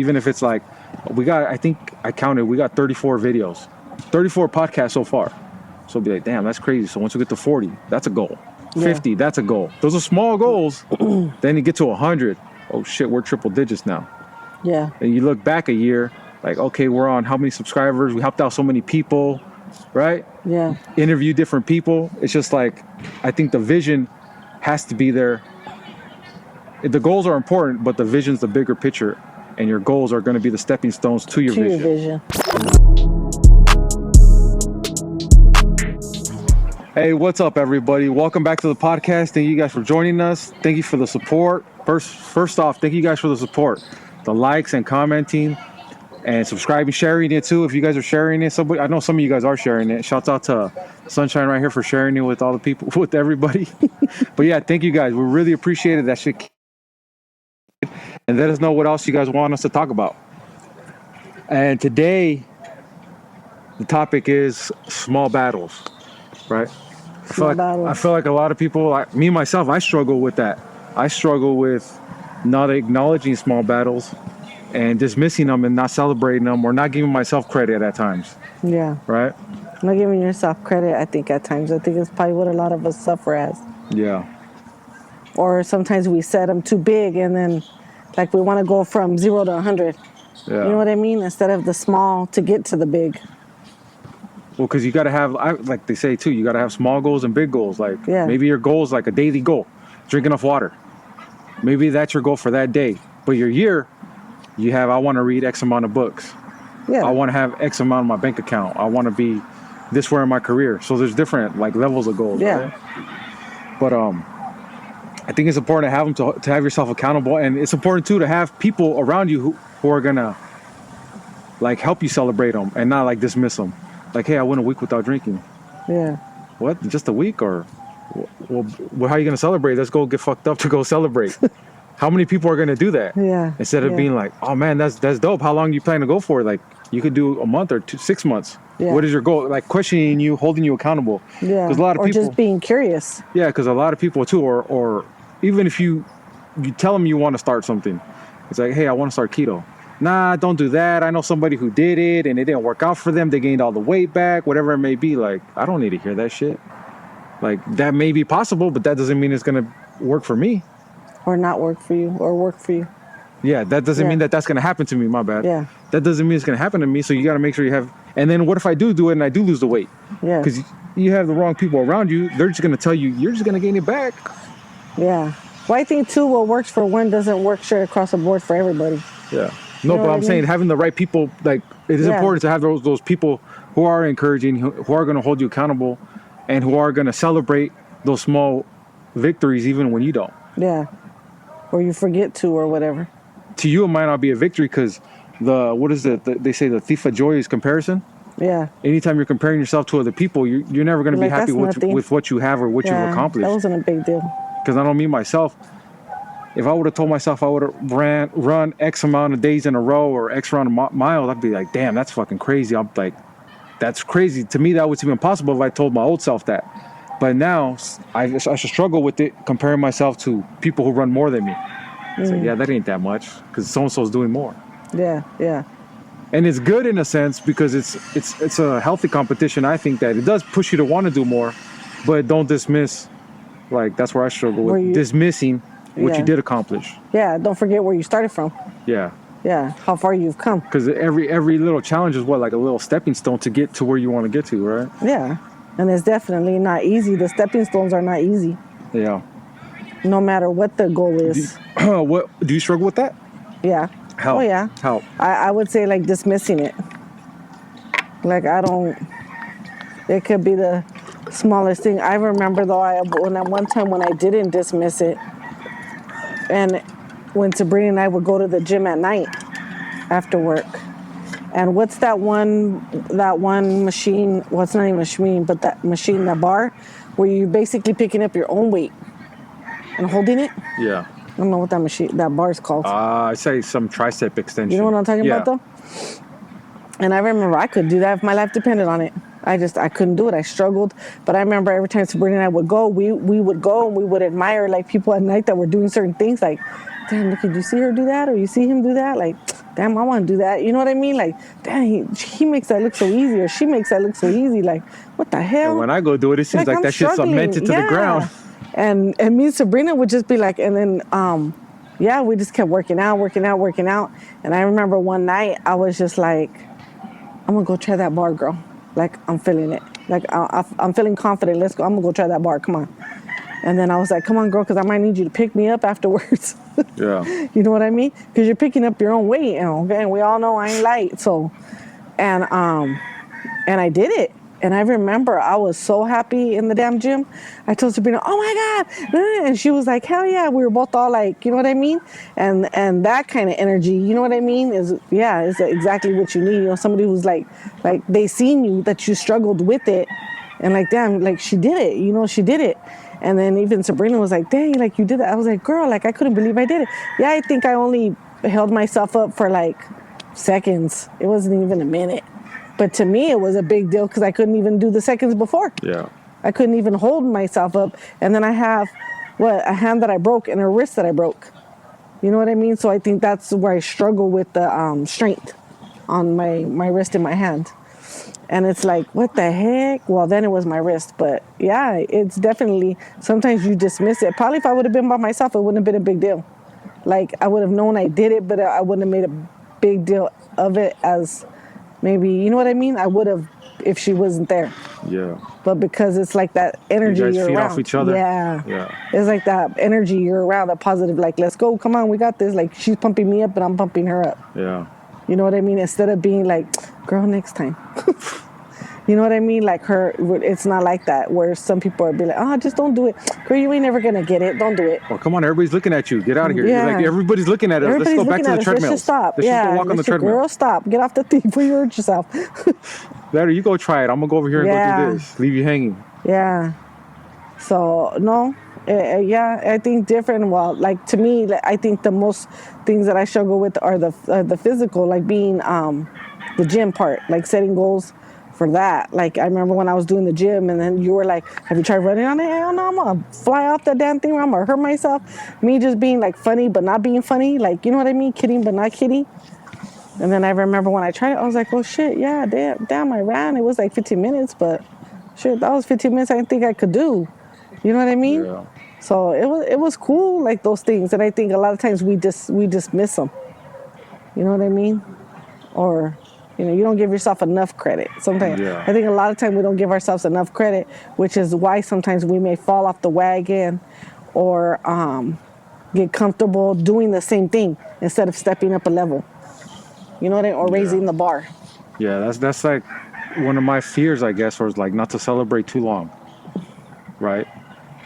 even if it's like, I think I counted, we got 34 videos, 34 podcasts so far. So be like, damn, that's crazy. So once we get to 40, that's a goal. 50, that's a goal. Those are small goals. Then you get to 100. Oh shit, we're triple digits now. Yeah. And you look back a year, like, okay, we're on how many subscribers? We helped out so many people, right? Yeah. Interview different people. It's just like, I think the vision has to be there. The goals are important, but the vision's the bigger picture. And your goals are going to be the stepping stones to your vision. Hey, what's up, everybody? Welcome back to the podcast. Thank you guys for joining us. Thank you for the support. First off, thank you guys for the support, the likes and commenting and subscribing, sharing it too. If you guys are sharing it, I know some of you guys are sharing it. Shouts out to Sunshine right here for sharing it with all the people, with everybody. But yeah, thank you guys. We really appreciate it. That shit. And let us know what else you guys want us to talk about. And today, the topic is small battles, right? I feel like a lot of people, me myself, I struggle with that. I struggle with not acknowledging small battles and dismissing them and not celebrating them or not giving myself credit at times. Yeah. Right? Not giving yourself credit, I think, at times. I think it's probably what a lot of us suffer as. Yeah. Or sometimes we set them too big and then, like, we want to go from 0 to 100. Yeah. You know what I mean? Instead of the small to get to the big. Well, because you got to have, like they say too, you got to have small goals and big goals. Like maybe your goal is like a daily goal, drink enough water. Maybe that's your goal for that day. But your year, you have, I want to read X amount of books. Yeah. I want to have X amount in my bank account. I want to be this way in my career. So there's different like levels of goals. Yeah. Right? But I think it's important to have them to have yourself accountable, and it's important too to have people around you who are gonna like help you celebrate them and not like dismiss them. Like, hey, I went a week without drinking. Yeah. What? Just a week? Or, well, how are you going to celebrate? Let's go get fucked up to go celebrate. How many people are going to do that? Yeah. Instead of being like, oh man, that's dope. How long do you plan to go for? Like, you could do a month or 6 months. Yeah. What is your goal? Like questioning you, holding you accountable. Yeah. Because a lot of people, just being curious. Yeah, because a lot of people too, or even if you tell them you want to start something, it's like, hey, I want to start keto. Nah, don't do that. I know somebody who did it and it didn't work out for them. They gained all the weight back, whatever it may be. Like, I don't need to hear that shit. Like, that may be possible, but that doesn't mean it's going to work for me. Or not work for you, or work for you. Yeah, that doesn't mean that that's going to happen to me. My bad. Yeah. That doesn't mean it's going to happen to me. So you got to make sure you have, and then what if I do it and I do lose the weight? Yeah. Because you have the wrong people around you. They're just going to tell you, you're just going to gain it back. Yeah. Well, I think too, what works for one doesn't work straight across the board for everybody. Yeah. No, but I'm saying having the right people, like, it is important to have those people who are encouraging, who are going to hold you accountable, and who are going to celebrate those small victories even when you don't. Yeah. Or you forget to or whatever. To you, it might not be a victory because they say the thief of joy is comparison. Yeah. Anytime you're comparing yourself to other people, you're never going to be happy with what you have or what you've accomplished. That wasn't a big deal. Because I don't mean myself. If I would have told myself I would have run X amount of days in a row or X amount of miles, I'd be like, damn, that's fucking crazy. I'm like, that's crazy. To me, that would seem impossible if I told my old self that. But now, I should struggle with it, comparing myself to people who run more than me. It's like, yeah, that ain't that much, because so-and-so's doing more. Yeah, yeah. And it's good in a sense, because it's a healthy competition. I think that it does push you to want to do more, but don't dismiss. Like, that's where I struggle with dismissing what you did accomplish. Yeah, don't forget where you started from. Yeah. Yeah, how far you've come. Because every little challenge is like a little stepping stone to get to where you want to get to, right? Yeah, and it's definitely not easy. The stepping stones are not easy. Yeah. No matter what the goal is. Do you struggle with that? Yeah. How? Oh, yeah. How? I would say, like, dismissing it. Like, it could be the smallest thing. I remember, though, one time when I didn't dismiss it, and when Sabrina and I would go to the gym at night after work. And what's that one machine? Well, it's not even a machine, but that machine, that bar, where you're basically picking up your own weight and holding it? Yeah. I don't know what that bar is called. I say some tricep extension. You know what I'm talking about, though? And I remember I could do that if my life depended on it. I couldn't do it. I struggled. But I remember every time Sabrina and I would go, we would go and we would admire, like, people at night that were doing certain things. Like, damn, look, did you see her do that? Or you see him do that? Like, damn, I want to do that. You know what I mean? Like, damn, he makes that look so easy, or she makes that look so easy. Like, what the hell? And when I go do it, it seems like I'm that shit's struggling. cemented to the ground. And me and Sabrina would just be like, and then yeah, we just kept working out. And I remember one night I was just like, I'm gonna go try that bar, girl. Like, I'm feeling it. Like, I'm feeling confident. Let's go. I'm gonna go try that bar. Come on. And then I was like, come on, girl, because I might need you to pick me up afterwards. Yeah. You know what I mean? Because you're picking up your own weight, okay? And we all know I ain't light. So, and I did it. And I remember I was so happy in the damn gym. I told Sabrina, oh my God. And she was like, hell yeah. We were both all like, you know what I mean? And that kind of energy, you know what I mean? Is exactly what you need. You know, somebody who's like they seen you, that you struggled with it. And like, damn, like she did it, you know, she did it. And then even Sabrina was like, dang, like you did that. I was like, girl, like I couldn't believe I did it. Yeah, I think I only held myself up for like seconds. It wasn't even a minute. But to me, it was a big deal because I couldn't even do the seconds before. Yeah. I couldn't even hold myself up. And then I have, a hand that I broke and a wrist that I broke. You know what I mean? So I think that's where I struggle with the strength on my wrist and my hand. And it's like, what the heck? Well, then it was my wrist. But yeah, it's definitely, sometimes you dismiss it. Probably if I would have been by myself, it wouldn't have been a big deal. Like, I would have known I did it, but I wouldn't have made a big deal of it as maybe, you know what I mean? I would have if she wasn't there. Yeah. But because it's like that energy you guys you're feed around. off each other. Yeah. It's like that energy you're around, that positive, like, let's go, come on, we got this. Like, she's pumping me up and I'm pumping her up. Yeah. You know what I mean? Instead of being like, girl, next time. You know what I mean? Like it's not like that, where some people are be like, oh, just don't do it. Girl, you ain't never going to get it. Don't do it. Well, come on, everybody's looking at you. Get out of here. Yeah. Like, everybody's looking at us. Let's go back to the treadmill. Let's just stop. Let's just go walk on the treadmill. Girl, stop. Get off the thing before you hurt yourself. Better, you go try it. I'm going to go over here and go do this. Leave you hanging. Yeah. So, no. I think different. Well, like, to me, I think the most things that I struggle with are the physical, like being the gym part, like setting goals for that. Like, I remember when I was doing the gym and then you were like, have you tried running on it? Hell no, I'm gonna fly off that damn thing, or I'm gonna hurt myself. Me just being like funny but not being funny, like, you know what I mean? Kidding but not kidding. And then I remember when I tried it, I was like, oh shit, yeah, damn, I ran. It was like 15 minutes, but shit, that was 15 minutes I didn't think I could do. You know what I mean? Yeah. So it was cool, like those things. And I think a lot of times we dismiss them. You know what I mean? Or, you know, you don't give yourself enough credit. Sometimes, Yeah. I think a lot of times we don't give ourselves enough credit, which is why sometimes we may fall off the wagon or get comfortable doing the same thing instead of stepping up a level. You know what I mean? Or raising the bar. Yeah, that's like one of my fears, I guess, or is like not to celebrate too long. Right?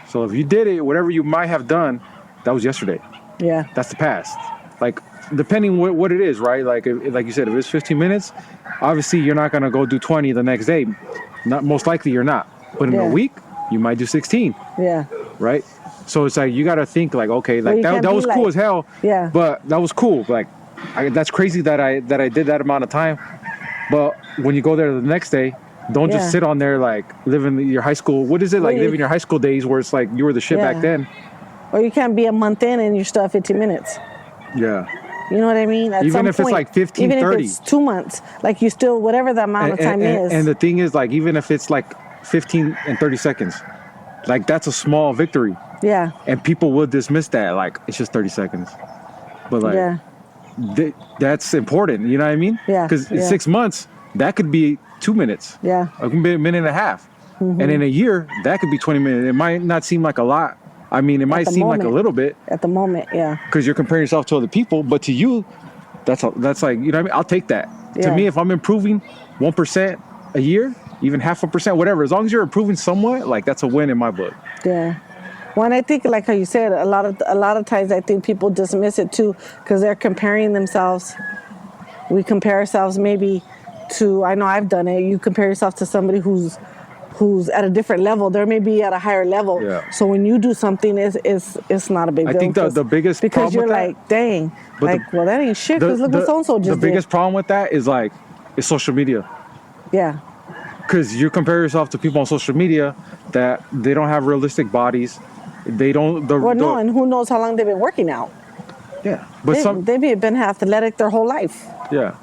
So if you did it, whatever you might have done, that was yesterday. Yeah. That's the past. Like, depending what it is, right? Like, like you said, if it's 15 minutes, obviously you're not gonna go do 20 the next day. Not most likely you're not. But in a week, you might do 16. Yeah. Right? So it's like you gotta think like, okay, like that was cool as hell. Yeah. But that was cool. Like, that's crazy that I did that amount of time. But when you go there the next day, don't just sit on there like living your high school. What is it like living your high school days where it's like you were the shit back then? Or you can't be a month in and you're still at 15 minutes. Yeah. You know what I mean? At even some if point, it's like 15, even 30. If it's 2 months, like you still, whatever the amount of time is. And the thing is, like, even if it's like 15 and 30 seconds, like that's a small victory. Yeah. And people will dismiss that, like, it's just 30 seconds. But like, that's important, you know what I mean? Yeah. Because in 6 months, that could be 2 minutes. Yeah. It can be a minute and a half. Mm-hmm. And in a year, that could be 20 minutes. It might not seem like a lot. I mean, it might seem like a little bit. At the moment, yeah. Because you're comparing yourself to other people. But to you, that's like, you know what I mean? I'll take that. Yeah. To me, if I'm improving 1% a year, even 0.5%, whatever, as long as you're improving somewhat, like, that's a win in my book. Yeah. Well, and I think, like how you said, a lot of times I think people dismiss it too because they're comparing themselves. We compare ourselves maybe to, I know I've done it, you compare yourself to somebody who's at a different level. They may be at a higher level. Yeah. So when you do something, it's not a big deal. I think the biggest problem because you're with like, that, dang, like, well, that ain't shit because look what so-and-so just did. The biggest problem with that is social media. Yeah. Because you compare yourself to people on social media that they don't have realistic bodies. They don't... and who knows how long they've been working out. Yeah, but They've been athletic their whole life. yeah,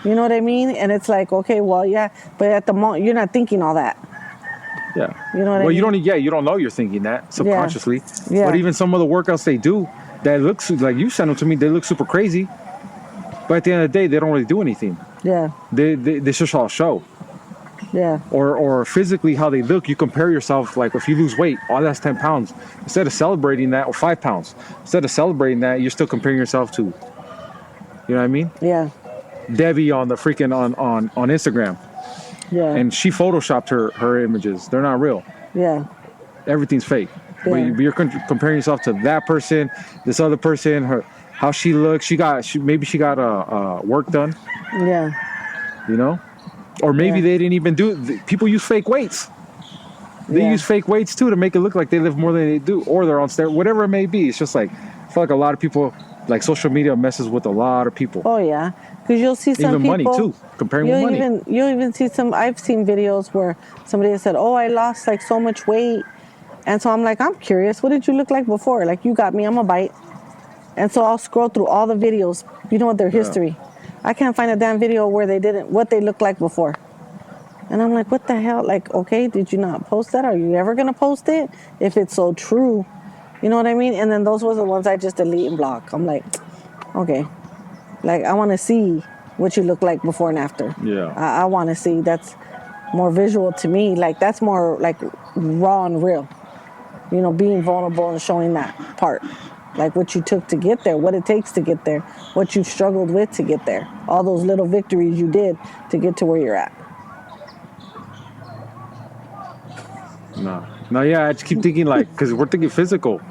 You know what I mean? And it's like, okay, well, yeah, but at the moment, you're not thinking all that. yeah. You know what I Well, mean? you don't know you're thinking that subconsciously. Yeah. But even some of the workouts they do that looks like you sent them to me, they look super crazy. But at the end of the day, they don't really do anything. Yeah. They just all show. Yeah. Or physically how they look, you compare yourself. Like if you lose weight, oh, that's 10 pounds. Instead of celebrating that, or 5 pounds, instead of celebrating that, you're still comparing yourself to, you know what I mean? Yeah. Debbie on the freaking on Instagram, Yeah. and she photoshopped her images. They're not real. Yeah. Everything's fake. But Yeah. you're comparing yourself to that person, this other person, how she looks. Maybe she got work done. Yeah. You know, or maybe Yeah. they didn't even people use fake weights. They Yeah. use fake weights too to make it look like they live more than they do, or they're on steroids, whatever it may be. It's just like, I feel like a lot of people, like social media messes with a lot of people. Oh yeah, because you'll see some even people. Money too, comparing with money. You'll even see some. I've seen videos where somebody has said, "Oh, I lost like so much weight," and so I'm like, I'm curious. What did you look like before? Like you got me. I'm a bite, and so I'll scroll through all the videos. You know what their history. I can't find a damn video where they didn't what they looked like before. And I'm like, what the hell? Like, okay, did you not post that? Are you ever gonna post it? If it's so true, you know what I mean? And then those were the ones I just delete and block. I'm like, okay, like I want to see what you look like before and after. Yeah. I want to see. That's more visual to me. Like that's more like raw and real. You know, being vulnerable and showing that part. Like what you took to get there, what it takes to get there, what you've struggled with to get there, all those little victories you did to get to where you're at. No, yeah, I just keep thinking like, because we're thinking physical,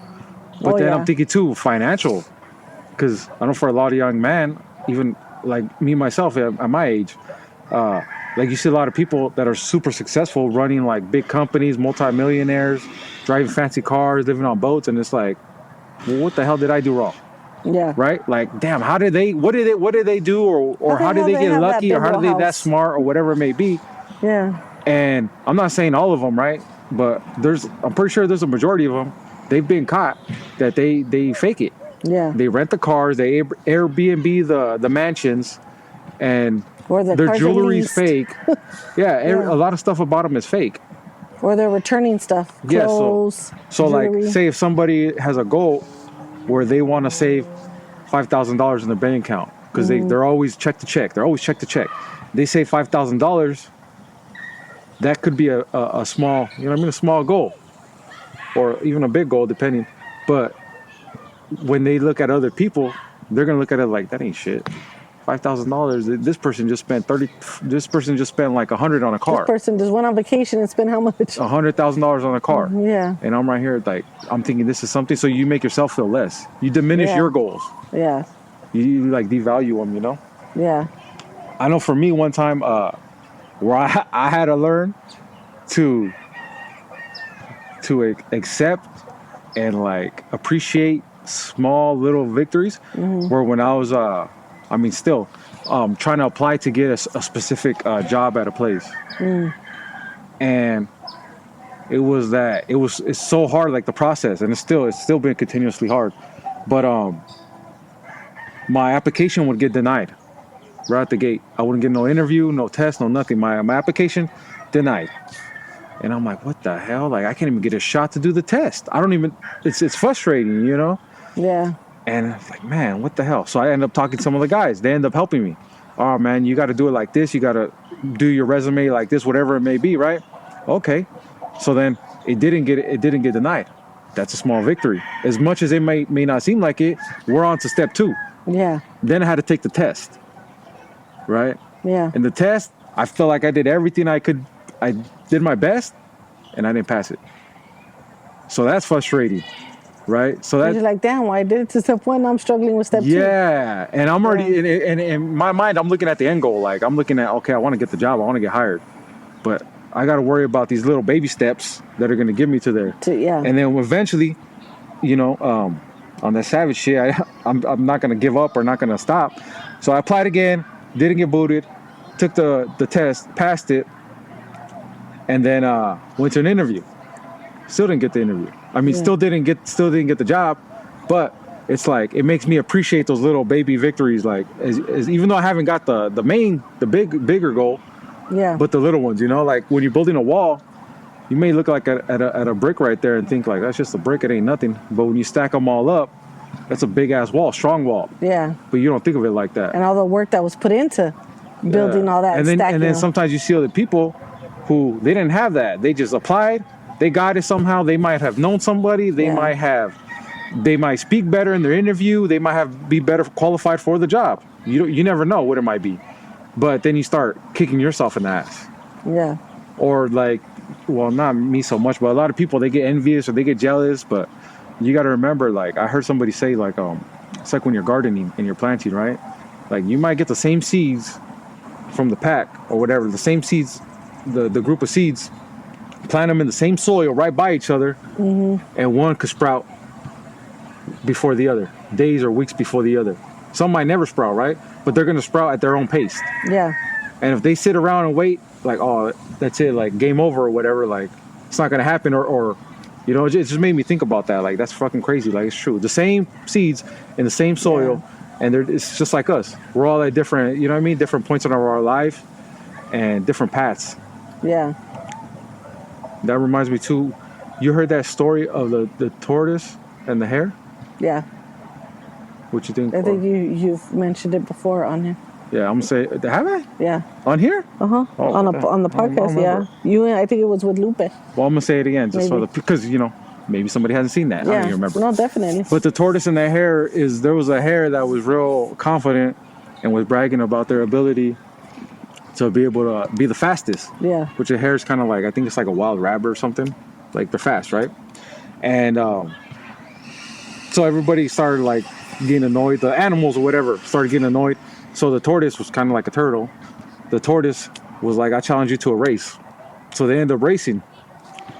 but then I'm thinking too financial, because I know for a lot of young men, even like me myself at my age, like you see a lot of people that are super successful running like big companies, multimillionaires, driving fancy cars, living on boats, and it's like, well, what the hell did I do wrong? Yeah. Right? Like, damn, what did they do, or how did they get lucky, or how did they that smart, or whatever it may be. Yeah. And I'm not saying all of them, right? But I'm pretty sure there's a majority of them. They've been caught that they fake it. Yeah. They rent the cars, they Airbnb the mansions, and or their jewelry's fake. Yeah, a lot of stuff about them is fake. Or they're returning stuff, clothes, so jewelry. Like, say if somebody has a goal where they want to save $5,000 in their bank account, because they're always check to check. They're always check to check. They save $5,000. That could be a small, you know what I mean, a small goal, or even a big goal, depending. But when they look at other people, they're gonna look at it like, that ain't shit. $5,000. This person just spent 30. This person just spent like 100 on a car. This person just went on vacation and spent how much? $100,000 on a car. Yeah. And I'm right here, like, I'm thinking this is something. So you make yourself feel less. You diminish your goals. Yeah. You like devalue them, you know. Yeah. I know for me, one time, where I had to learn to accept and like appreciate small little victories. Where when I was still trying to apply to get a specific job at a place, and it's so hard, like the process, and it's still been continuously hard, but my application would get denied right at the gate. I wouldn't get no interview, no test, no nothing. My application denied. And I'm like, what the hell? Like, I can't even get a shot to do the test. It's frustrating, you know? Yeah. And I'm like, man, what the hell? So I end up talking to some of the guys. They end up helping me. Oh, man, you got to do it like this. You got to do your resume like this, whatever it may be, right? Okay. So then it didn't get denied. That's a small victory. As much as it may not seem like it, we're on to step 2. Yeah. Then I had to take the test. Right? Yeah. And the test, I felt like I did everything I could. I did my best, and I didn't pass it. So that's frustrating, right? So that's you're like, damn, why I did it to step 1? I'm struggling with step 2. Yeah, and I'm already in my mind. I'm looking at the end goal. Like I'm looking at, okay, I want to get the job. I want to get hired, but I got to worry about these little baby steps that are going to get me to there. And then eventually, you know, on that savage shit, I'm not going to give up or not going to stop. So I applied again. Didn't get booted, took the test, passed it, and then went to an interview. Still didn't get the interview. I mean, still didn't get the job, but it's like it makes me appreciate those little baby victories. Like as even though I haven't got the bigger goal, Yeah. but the little ones, like when you're building a wall, you may look like at a brick right there and think like that's just a brick, it ain't nothing. But when you stack them all up, that's a big ass wall, strong wall. Yeah. But you don't think of it like that. And all the work that was put into building all that, and then stacking and then them. sometimes you see other people who they didn't have that. They just applied, they got it somehow. They might have known somebody. They might speak better in their interview. They might be better qualified for the job. You never know what it might be. But then you start kicking yourself in the ass. Yeah. Or like, well, not me so much, but a lot of people, they get envious or they get jealous. But you got to remember, like I heard somebody say, like it's like when you're gardening and you're planting, right? Like you might get the same seeds from the pack or whatever, the same seeds, the group of seeds, plant them in the same soil right by each other, and one could sprout before the other, days or weeks before the other. Some might never sprout, right? But they're going to sprout at their own pace. Yeah. And if they sit around and wait, like, oh, that's it, like game over or whatever, like it's not going to happen, or it just made me think about that. Like that's fucking crazy. Like it's true. The same seeds in the same soil, and it's just like us. We're all at different, you know what I mean? Different points in our life and different paths. Yeah. That reminds me too. You heard that story of the tortoise and the hare? Yeah. What you think? I think you've mentioned it before on here. Yeah, I'm gonna say, have I? Yeah. On here? Oh, on the podcast, yeah. I think it was with Lupe. Well, I'm gonna say it again, just because maybe somebody hasn't seen that. Yeah. I don't even remember. No, definitely. But the tortoise and the hare there was a hare that was real confident and was bragging about their ability to be able to be the fastest. Yeah. Which a hare is kind of like, I think it's like a wild rabbit or something. Like they're fast, right? And so everybody started like getting annoyed. The animals or whatever started getting annoyed. So the tortoise was kind of like a turtle. The tortoise was like, I challenge you to a race. So they ended up racing.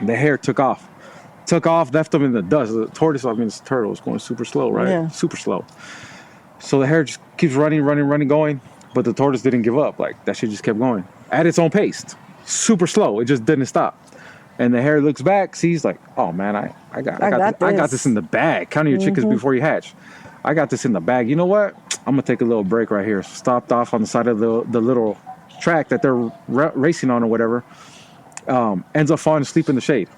The hare took off, left them in the dust. The tortoise, I mean, it's a turtle, it's going super slow, right? Yeah. Super slow. So the hare just keeps running, going. But the tortoise didn't give up. Like that shit just kept going at its own pace. Super slow. It just didn't stop. And the hare looks back, sees like, oh man, I got this in the bag. Count your chickens before you hatch. I got this in the bag. You know what? I'm gonna take a little break right here. Stopped off on the side of the little track that they're racing on or whatever. Ends up falling asleep in the shade.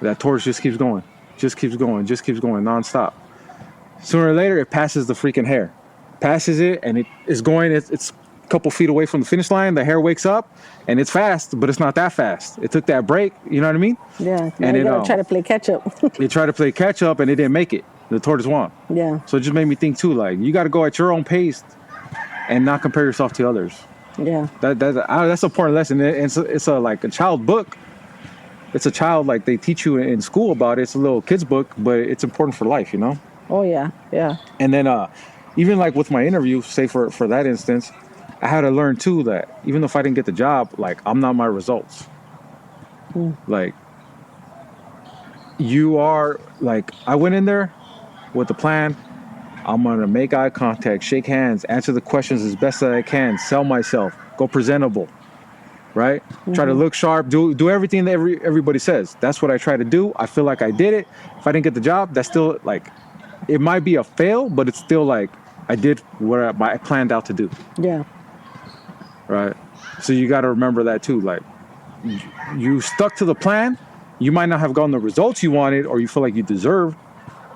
That tortoise just keeps going nonstop. Sooner or later, it passes the freaking hare. Passes it, and it is going. It's a couple feet away from the finish line. The hare wakes up, and it's fast, but it's not that fast. It took that break. You know what I mean? Yeah. And you gotta try to play catch up. They tried to play catch up, and it didn't make it. The tortoise won. Yeah. So it just made me think too. Like you got to go at your own pace, and not compare yourself to others. Yeah. That's an important lesson. It's a like a child book. It's a child, like they teach you in school about it. It's a little kid's book, but it's important for life. Oh yeah. Yeah. And then even like with my interview, say for that instance, I had to learn too that even if I didn't get the job, like I'm not my results. Like you are, like I went in there with the plan. I'm gonna make eye contact, shake hands, answer the questions as best that I can, sell myself, go presentable, right? Try to look sharp, do everything that everybody says. That's what I try to do. I feel like I did it. If I didn't get the job, that's still like, it might be a fail, but it's still like I did what I planned out to do. Yeah. Right. So you got to remember that too. Like you stuck to the plan. You might not have gotten the results you wanted or you feel like you deserved,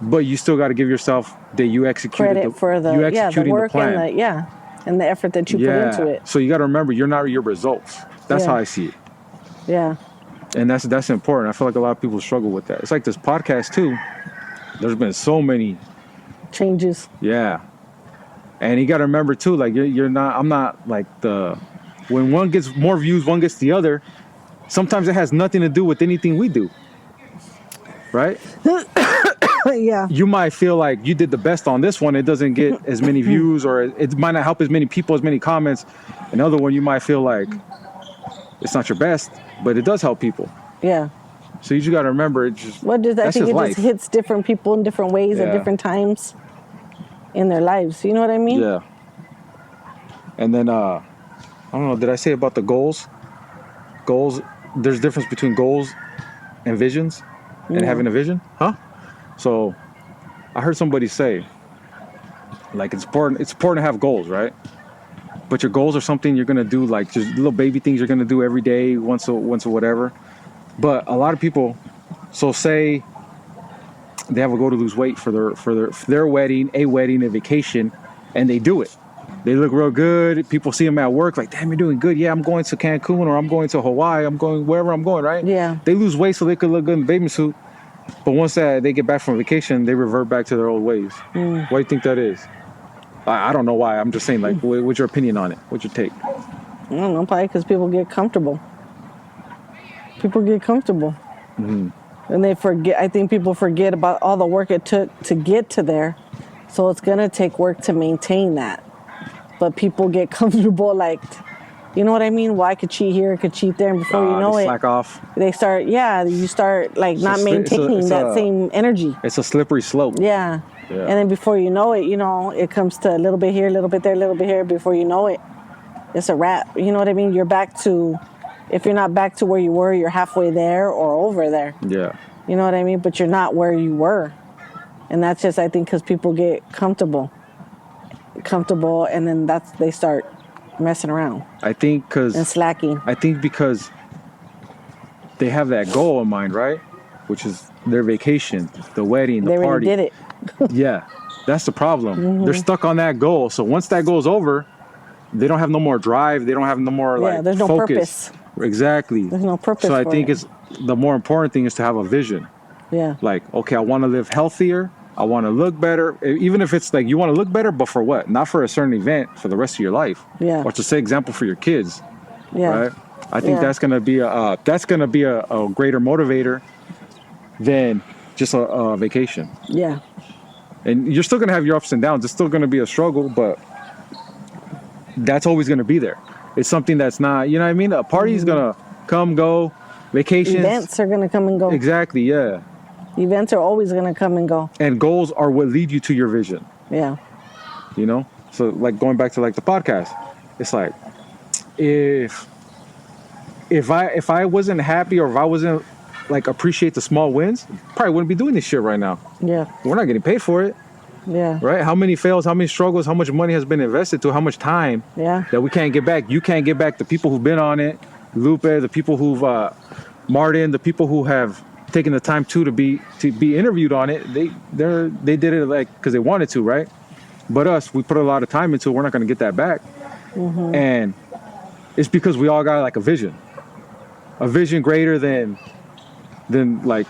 but you still got to give yourself that you executed credit for the work the plan. and the effort that you put into it. So you got to remember, you're not your results. That's how I see it. Yeah. And that's important. I feel like a lot of people struggle with that. It's like this podcast too. There's been so many changes. Yeah. And you got to remember too, like I'm not like when one gets more views, one gets the other. Sometimes it has nothing to do with anything we do. Right? Yeah. You might feel like you did the best on this one. It doesn't get as many views, or it might not help as many people, as many comments. Another one, you might feel like it's not your best, but it does help people. Yeah. So you just got to remember, I think it just hits different people in different ways at different times in their lives. You know what I mean? Yeah. And then, I don't know, did I say about the goals? Goals, there's a difference between goals and visions and having a vision. Huh? So I heard somebody say, like, it's important to have goals, right? But your goals are something you're gonna do, like just little baby things you're gonna do every day, once or whatever. But a lot of people, so say they have a goal to lose weight for their wedding, a vacation, and they do it. They look real good. People see them at work, like, damn, you're doing good. Yeah, I'm going to Cancun, or I'm going to Hawaii. I'm going wherever I'm going, right? Yeah. They lose weight so they could look good in the bathing suit. But once they get back from vacation, they revert back to their old ways. Why do you think that is? I don't know why. I'm just saying, like, what's your opinion on it? What's your take? I don't know, probably because people get comfortable. People get comfortable. And they forget. I think people forget about all the work it took to get to there. So it's going to take work to maintain that. But people get comfortable, like, you know what I mean? Well, I could cheat here, I could cheat there, and before you know it, slack off. They start, you start, like, not maintaining that same energy. It's a slippery slope. Yeah. And then before you know it, it comes to a little bit here, a little bit there, a little bit here. Before you know it, it's a wrap. You know what I mean? You're back to, if you're not back to where you were, you're halfway there or over there. Yeah. You know what I mean? But you're not where you were. And that's just, I think, because people get comfortable, and then they start messing around. I think and slacking. I think because they have that goal in mind, right? Which is their vacation, the wedding, the party. They already did it. Yeah, that's the problem. They're stuck on that goal. So once that goal's over, they don't have no more drive. They don't have no more there's no focus. Purpose. Exactly. There's no purpose. So I think it's the more important thing is to have a vision. Yeah. Like, okay, I want to live healthier. I want to look better. Even if it's like you want to look better, but for what? Not for a certain event, for the rest of your life. Yeah. Or to set example for your kids. Yeah. Right. I think that's gonna be a greater motivator than just a vacation. Yeah. And you're still gonna have your ups and downs. It's still gonna be a struggle, but that's always gonna be there. It's something that's not, you know what I mean? A party's gonna come, go. Vacations. Events are gonna come and go. Exactly. Yeah. Events are always gonna come and go. And goals are what lead you to your vision. Yeah. You know? So like going back to like the podcast, it's like if I wasn't happy, or if I wasn't like appreciate the small wins, probably wouldn't be doing this shit right now. Yeah. We're not getting paid for it. Yeah. Right? How many fails, how many struggles, how much money has been invested to, how much time that we can't get back. You can't get back. The people who've been on it, Lupe, the people who've Martin, the people who have taken the time to be interviewed on it, they did it like because they wanted to, right? But us, we put a lot of time into it. We're not going to get that back. And it's because we all got like a vision greater than like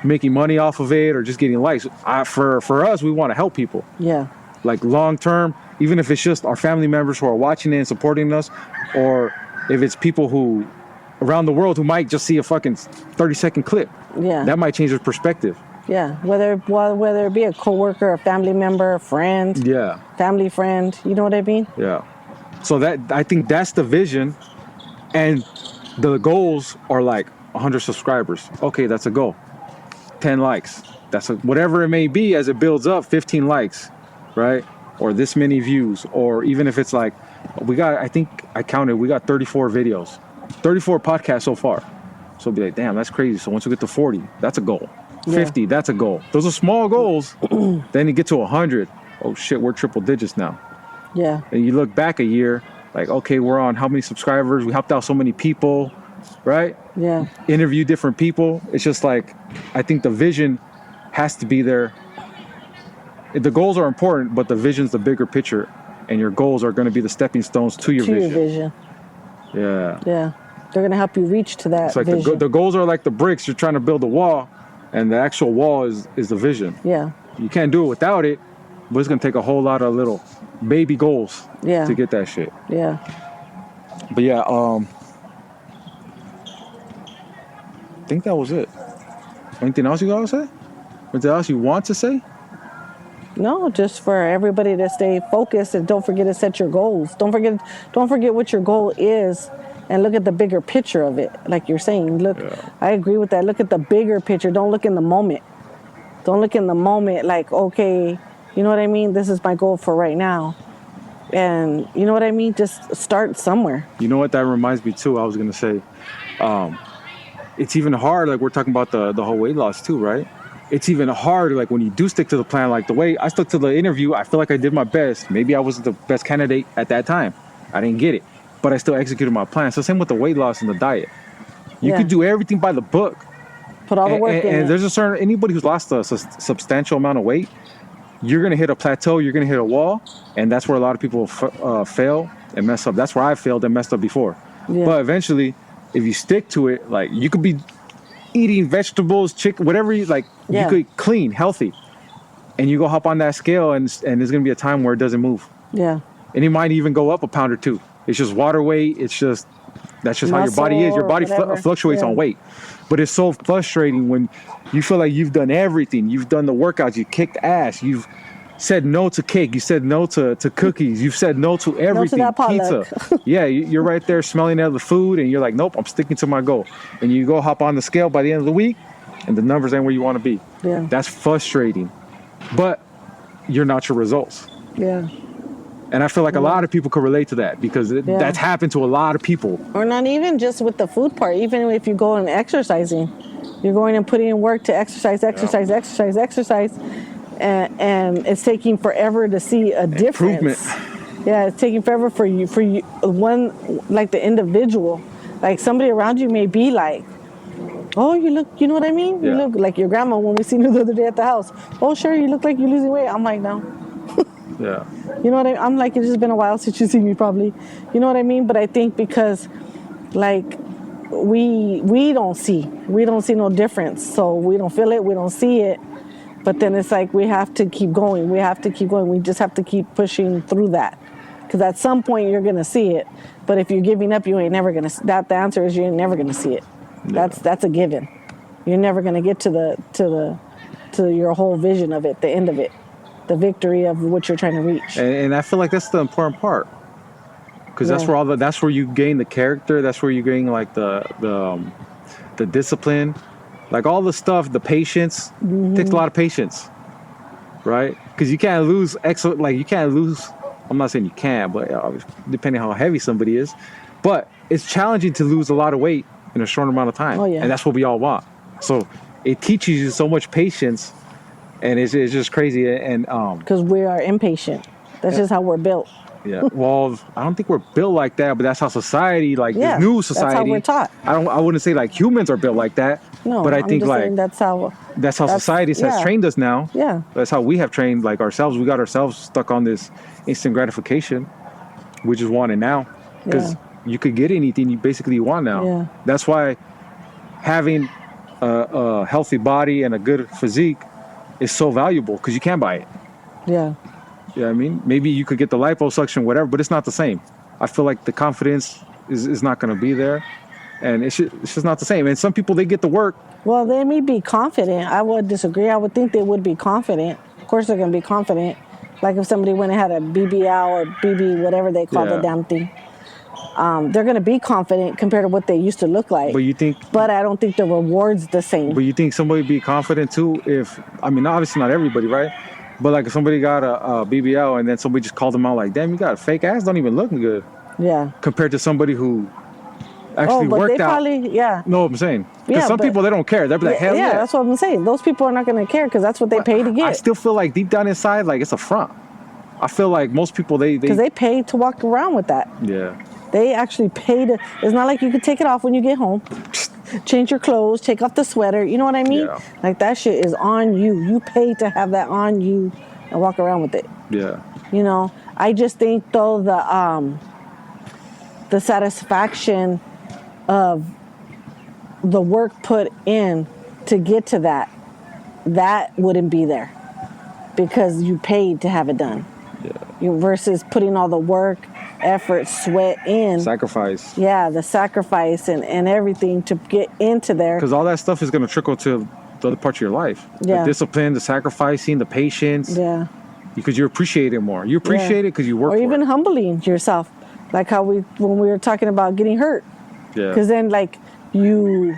making money off of it or just getting likes. For us, we want to help people. Yeah. Like long term, even if it's just our family members who are watching it and supporting us, or if it's people who around the world who might just see a fucking 30-second clip. Yeah. That might change their perspective. Yeah. Whether it be a coworker, a family member, a friend. Yeah. Family friend. You know what I mean? Yeah. So I think that's the vision, and the goals are like 100 subscribers. Okay, that's a goal. 10 likes. Whatever it may be as it builds up. 15 likes, right? Or this many views, or even if it's like we got 34 videos. 34 podcasts so far. So it'll be like, damn, that's crazy. So once we get to 40, that's a goal. 50, that's a goal. Those are small goals. Then you get to 100. Oh shit, we're triple digits now. Yeah. And you look back a year, like, okay, we're on how many subscribers? We helped out so many people, right? Yeah. Interview different people. It's just like, I think the vision has to be there. The goals are important, but the vision's the bigger picture, and your goals are going to be the stepping stones to your vision. Yeah. Yeah. They're going to help you reach to that it's like vision. The goals are like the bricks. You're trying to build a wall, and the actual wall is the vision. Yeah. You can't do it without it, but it's going to take a whole lot of little baby goals to get that shit. Yeah. But yeah, I think that was it. Anything else you got to say? Anything else you want to say? No, just for everybody to stay focused, and don't forget to set your goals. Don't forget what your goal is, and look at the bigger picture of it. Like you're saying, look, I agree with that. Look at the bigger picture. Don't look in the moment. Don't look in the moment like, okay, you know what I mean? This is my goal for right now. And you know what I mean? Just start somewhere. You know what that reminds me too? I was going to say, it's even hard. Like we're talking about the whole weight loss too, right? it's even harder. Like when you do stick to the plan, like the way I stuck to the interview, I feel like I did my best. Maybe I wasn't the best candidate at that time. I didn't get it, but I still executed my plan. So same with the weight loss and the diet. You could do everything by the book. Put all the work in And it. there's a certain, anybody who's lost a substantial amount of weight, you're going to hit a plateau, you're going to hit a wall. And that's where a lot of people fail and mess up. That's where I failed and messed up before. Yeah. But eventually, if you stick to it, like you could be eating vegetables, chicken, whatever you like, you could clean, healthy. And you go hop on that scale and there's going to be a time where it doesn't move. Yeah. And it might even go up a pound or two. It's just water weight. It's just, that's just how your body is. Your body fluctuates on weight. But it's so frustrating when you feel like you've done everything. You've done the workouts. You kicked ass. You've said no to cake. You said no to cookies. You've said no to everything. No to that pizza. Yeah, you're right there smelling out the food and you're like, nope, I'm sticking to my goal. And you go hop on the scale by the end of the week and the numbers ain't where you want to be. Yeah. That's frustrating. But you're not your results. Yeah. And I feel like a lot of people could relate to that because that's happened to a lot of people. Or not even just with the food part. Even if you go and exercising, you're going and putting in work to exercise, and it's taking forever to see a difference. Improvement. Yeah, it's taking forever for you one, like the individual. Like somebody around you may be like, oh, you look, you know what I mean? Yeah. You look like your grandma when we seen her the other day at the house. Oh, sure, you look like you're losing weight. I'm like, no. Yeah. You know what I mean? I'm like, it's just been a while since you see me probably. You know what I mean? But I think because like we don't see no difference. So we don't feel it, we don't see it. But then it's like we have to keep going. We just have to keep pushing through that. Because at some point you're going to see it. But if you're giving up, you ain't never going to. The answer is you ain't never going to see it. Yeah. That's a given. You're never going to get to your whole vision of it, the end of it. The victory of what you're trying to reach. And I feel like that's the important part, because that's where you gain the character. That's where you gain like the discipline, like all the stuff. The patience takes a lot of patience, right? Because you can't lose you can't lose. I'm not saying you can, but depending how heavy somebody is, but it's challenging to lose a lot of weight in a short amount of time. Oh, yeah. And that's what we all want. So it teaches you so much patience. And it's just crazy, and because we are impatient. That's just how we're built. Yeah. Well, I don't think we're built like that, but that's how society, like this new society. That's how we're taught. I wouldn't say like humans are built like that. No, but I think like that's how society has trained us now. Yeah. That's how we have trained like ourselves. We got ourselves stuck on this instant gratification. We just want it now because you could get anything you basically want now. Yeah. That's why having a healthy body and a good physique is so valuable because you can buy it. Yeah. Yeah, I mean, maybe you could get the liposuction, whatever, but it's not the same. I feel like the confidence is not going to be there, and it's just not the same. And some people, they get the work. Well, they may be confident. I would disagree. I would think they would be confident. Of course, they're going to be confident. Like if somebody went and had a BBL or BB, whatever they call the damn thing, they're going to be confident compared to what they used to look like. But I don't think the reward's the same. But you think somebody be confident too obviously not everybody, right? But like if somebody got a BBL and then somebody just called them out like, damn, you got a fake ass, don't even look good. Yeah. Compared to somebody who actually worked out. Probably, No, I'm saying. Because some people, they don't care. They'll be like, hell yeah. Yeah, that's what I'm saying. Those people are not going to care because that's what they pay to get. I still feel like deep down inside, like it's a front. I feel like most people, because they pay to walk around with that. Yeah. They actually pay to. It's not like you could take it off when you get home, change your clothes, take off the sweater. You know what I mean? Yeah. Like that shit is on you. You pay to have that on you and walk around with it. Yeah. You know, I just think though the satisfaction of the work put in to get to that wouldn't be there because you paid to have it done. Yeah. Versus putting all the work, effort, sweat in. Sacrifice. Yeah, the sacrifice and everything to get into there. Because all that stuff is going to trickle to the other parts of your life. Yeah. The discipline, the sacrificing, the patience. Yeah. Because you appreciate it more. You appreciate it because you work for it. Or even humbling yourself. Like how when we were talking about getting hurt. Yeah. Because then like you're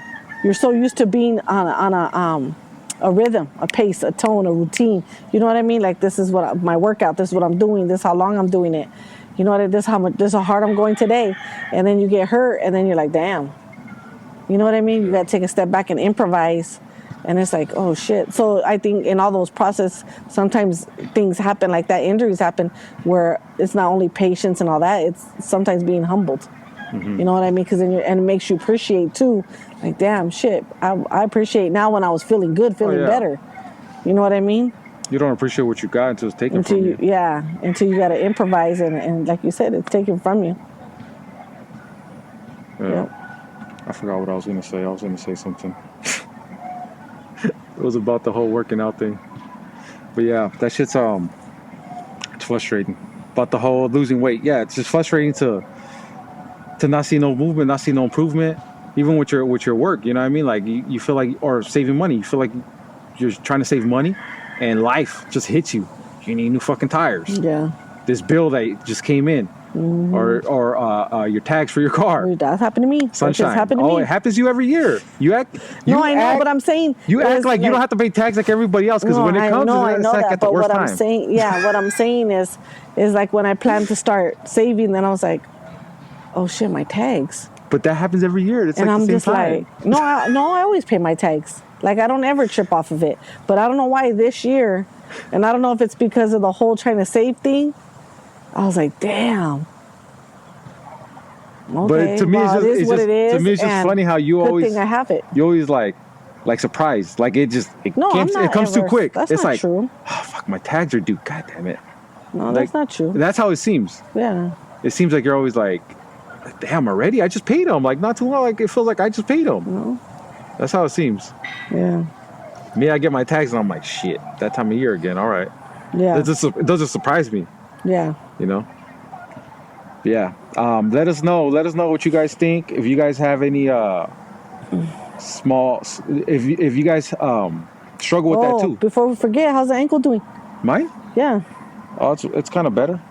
so used to being on a rhythm, a pace, a tone, a routine. You know what I mean? Like this is my workout. This is what I'm doing. This is how long I'm doing it. You know what? This is how hard I'm going today. And then you get hurt, and then you're like, damn. You know what I mean? You got to take a step back and improvise And it's like, oh shit. So I think in all those process, sometimes things happen like that, injuries happen where it's not only patience and all that, it's sometimes being humbled. You know what I mean? Because and it makes you appreciate too. Like, damn, shit. I appreciate now when I was feeling good, feeling better. You know what I mean? You don't appreciate what you got until it's taken from you. Yeah, until you got to improvise and like you said, it's taken from you. Yeah. Yep. I forgot what I was going to say. I was going to say something. It was about the whole working out thing. But yeah, that shit's it's frustrating. About the whole losing weight. Yeah, it's just frustrating to not see no movement, not see no improvement, even with your work. You know what I mean? Like you feel like, or saving money. You feel like you're trying to save money, and life just hits you. You need new fucking tires. Yeah. This bill that just came in, or your tags for your car. That happened to me. Sunshine. That happened to me. It happens to you every year. I know, but I'm saying you act like you don't have to pay tags like everybody else, because when it comes, it's like at the worst time. What I'm saying is like when I planned to start saving, then I was like, oh shit, my tags. But that happens every year. It's and like I'm the same just time. like, no, I always pay my tags. Like I don't ever trip off of it. But I don't know why this year, and I don't know if it's because of the whole trying to save thing. I was like, damn. Okay, but to me, it's just funny how you always. Good thing I have it. You always like surprised. Like it comes too quick. That's it's not like, true. oh fuck, my tags are due. God damn it. No, that's not true. That's how it seems. Yeah. It seems like you're always like, damn, already? I just paid them. Like not too long. Like it feels like I just paid them. No. That's how it seems. Yeah. Me, I get my tags and I'm like, shit, that time of year again. All right. Yeah. It doesn't surprise me. Yeah. You know? Yeah. Let us know what you guys think. If you guys have any small, if you guys struggle with that too. Before we forget, how's the ankle doing? Mine? Yeah. Oh, it's kind of better.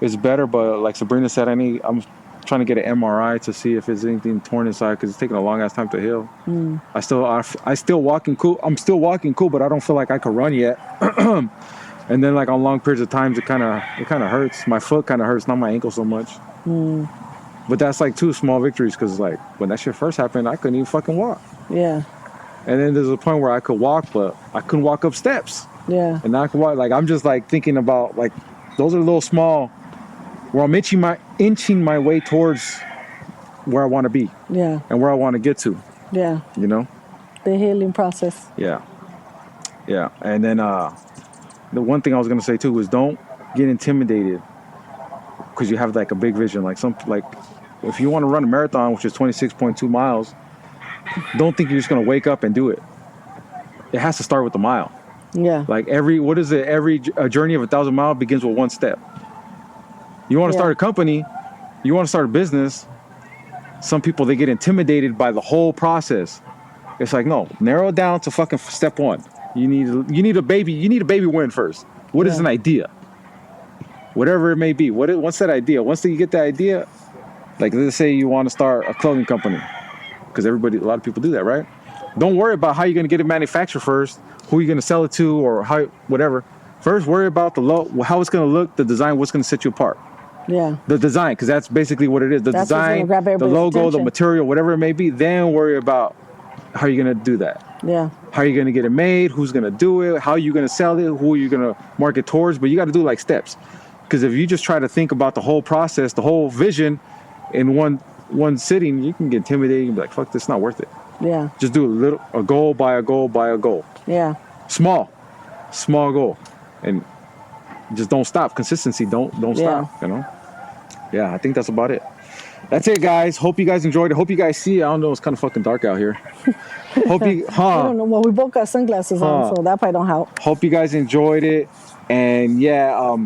It's better, but like Sabrina said, I'm trying to get an MRI to see if there's anything torn inside, because it's taking a long ass time to heal. I still walking cool. I'm still walking cool, but I don't feel like I could run yet. And then like on long periods of times, it kind of hurts. My foot kind of hurts, not my ankle so much. But that's like two small victories, because like when that shit first happened, I couldn't even fucking walk. Yeah. And then there's a point where I could walk, but I couldn't walk up steps. Yeah. And now I can walk. Like I'm just like thinking about like those are little small, where I'm inching my way towards where I want to be. Yeah. And where I want to get to. Yeah. You know? The healing process. Yeah. Yeah. And then the one thing I was gonna say too is don't get intimidated because you have like a big vision. Like if you want to run a marathon, which is 26.2 miles, don't think you're just gonna wake up and do it. It has to start with the mile. Yeah. Like every journey of 1,000 miles begins with one step. You want to start a company, you want to start a business. Some people, they get intimidated by the whole process. It's like, no, narrow it down to fucking step one. You need a baby win first. What is an idea? Whatever it may be. What's that idea? Once you get that idea, like let's say you want to start a clothing company, because a lot of people do that, right? Don't worry about how you're going to get it manufactured first, who you're going to sell it to, or how, whatever. First, worry about how it's going to look, the design, what's going to set you apart. Yeah. The design, because that's basically what it is. The design, the logo, attention. The material, whatever it may be. Then worry about how you're going to do that. Yeah. How you're going to get it made, who's going to do it, how you're going to sell it, who you're going to market towards. But you got to do like steps. Because if you just try to think about the whole process, the whole vision in one sitting, you can get intimidated and be like, fuck, this is not worth it. Yeah. Just do a goal by a goal by a goal. Yeah. Small goal. And just don't stop. Consistency, don't stop, you know? Yeah, I think that's about it. That's it, guys. Hope you guys enjoyed it. Hope you guys see it. I don't know, it's kind of fucking dark out here. Hope you, I don't know. Well, we both got sunglasses on, so that probably don't help. Hope you guys enjoyed it. And yeah,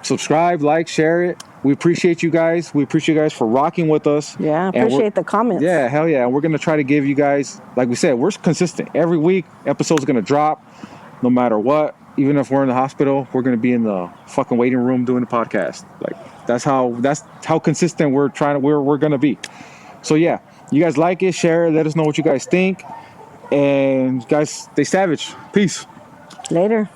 subscribe, like, share it. We appreciate you guys. We appreciate you guys for rocking with us. Yeah, appreciate the comments. Yeah, hell yeah. And we're going to try to give you guys, like we said, we're consistent. Every week, episode's going to drop no matter what. Even if we're in the hospital, we're going to be in the fucking waiting room doing the podcast. Like, that's how consistent we're going to be. So yeah, you guys like it, share it, let us know what you guys think. And guys, stay savage. Peace. Later.